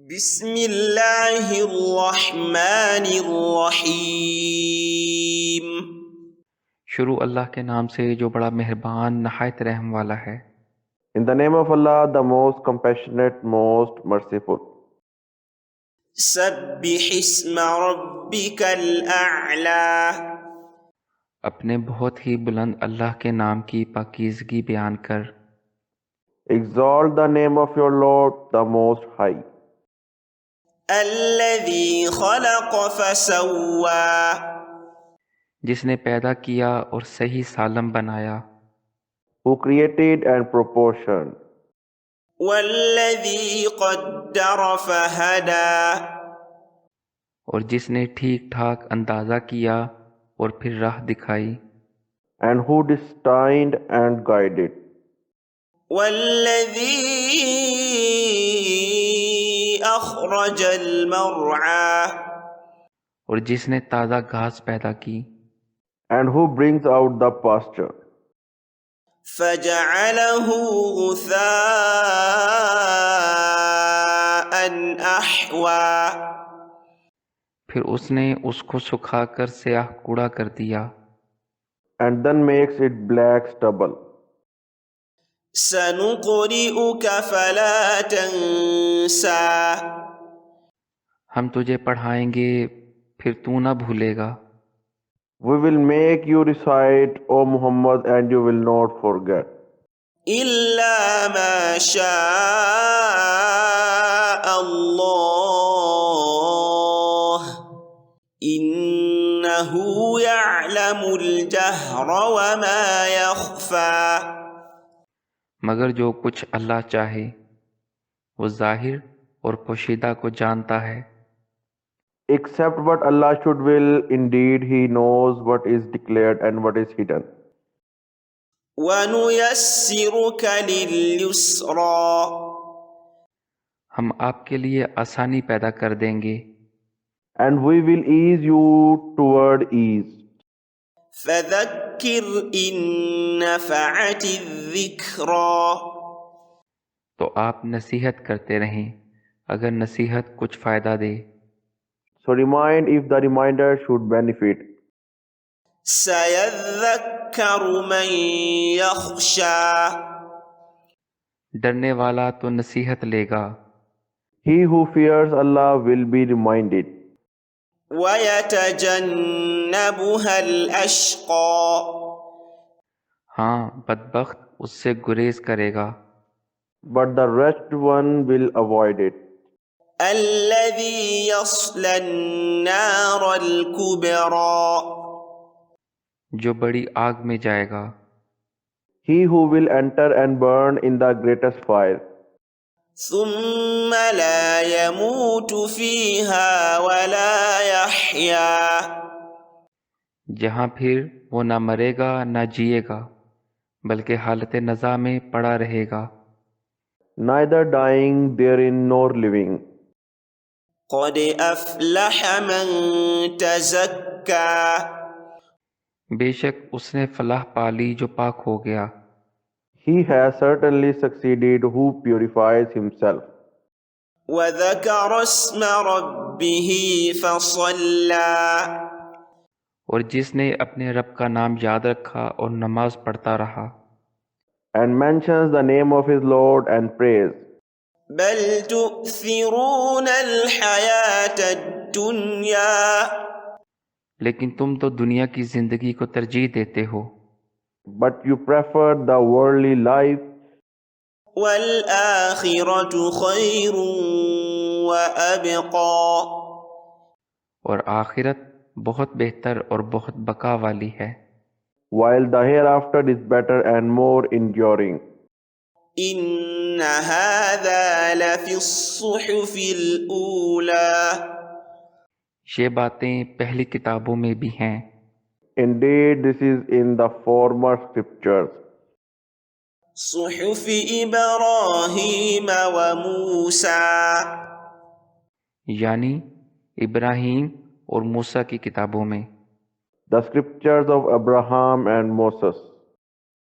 بسم اللہ الرحمن الرحیم۔ شروع اللہ کے نام سے جو بڑا مہربان نہایت رحم والا ہے۔ In the name of Allah, the most compassionate, most merciful. سبح اسم ربک الاعلی۔ اپنے بہت ہی بلند اللہ کے نام کی پاکیزگی بیان کر۔ Exalt the name of your Lord, the most high. الذی خلق فسوی۔ جس نے پیدا کیا اور صحیح سالم بنایا۔ Who created and proportioned. والذی قدر فہدی۔ اور جس نے ٹھیک ٹھاک اندازہ کیا اور پھر راہ دکھائی۔ And who destined and guided. والذی اخرج المرعی۔ اور جس نے تازہ گھاس پیدا کی۔ And who brings out the pasture. فجعلہ غثاء احوی۔ پھر اس نے اس کو سکھا کر سیاہ کوڑا کر دیا۔ And then makes it black stubble. سنقرئک فلا تنسى۔ ہم تجھے پڑھائیں گے پھر تو نہ بھولے گا۔ We will make you recite, O Muhammad, and you will not forget. إلا ما شاء الله إنه يعلم الجهر وما يخفى۔ مگر جو کچھ اللہ چاہے وہ ظاہر اور پوشیدہ کو جانتا ہے۔ Except what Allah should will, indeed He knows what is declared and what is hidden. وَنُيَسِّرُكَ لِلْيُسْرَى۔ ہم آپ کے لیے آسانی پیدا کر دیں گے۔ And we will ease you toward ease. فَذَكِّرْ إِن نَّفَعَتِ الذِّكْرَى۔ تو آپ نصیحت کرتے رہیں اگر نصیحت کچھ فائدہ دے۔ So remind if the reminder should benefit. سَيَذَّكَّرُ مَن يَخْشَى۔ ڈرنے والا تو نصیحت لے گا۔ He who fears Allah will be reminded. وَيَتَجَنَّبُهَا الْأَشْقَى۔ ہاں بدبخت اس سے گریز کرے گا۔ But the wretched one will avoid it. الَّذِي يَصْلَى النَّارَ الْكُبْرَى۔ جو بڑی آگ میں جائے گا۔ He who will enter and burn in the greatest fire. ثُمَّ لَا يَمُوتُ فِيهَا وَلَا يَحْيَا۔ جہاں پھر وہ نہ مرے گا نہ جیے گا بلکہ حالت نزا میں پڑا رہے گا۔ Neither dying therein nor living. قَدْ أَفْلَحَ مَن تَزَكَّى۔ بے شک اس نے فلاح پا لی جو پاک ہو گیا۔ He has certainly succeeded who purifies himself. وَذَكَرَ اسْمَ رَبِّهِ فَصَلَّى۔ اور جس نے اپنے رب کا نام یاد رکھا اور نماز پڑھتا رہا۔ And mentions the name of his Lord and prays. بَلْ تُؤْثِرُونَ الْحَيَاةَ الدُّنْيَا۔ لیکن تم تو دنیا کی زندگی کو ترجیح دیتے ہو۔ But you prefer the worldly life. وَالْآخِرَةُ خَيْرٌ وَأَبْقَى۔ اور آخرت بہت بہتر اور بہت بقا والی ہے۔ While the hereafter is better and more enduring. إِنَّ هَذَا لَفِي الصُّحُفِ الْأُولَى۔ یہ باتیں پہلی کتابوں میں بھی ہیں۔ Indeed, this is in the former scriptures. صُحُفِ إِبْرَاهِيمَ وَمُوسَى۔ یعنی ابراہیم اور موسیٰ کی کتابوں میں۔ The scriptures of Abraham and Moses.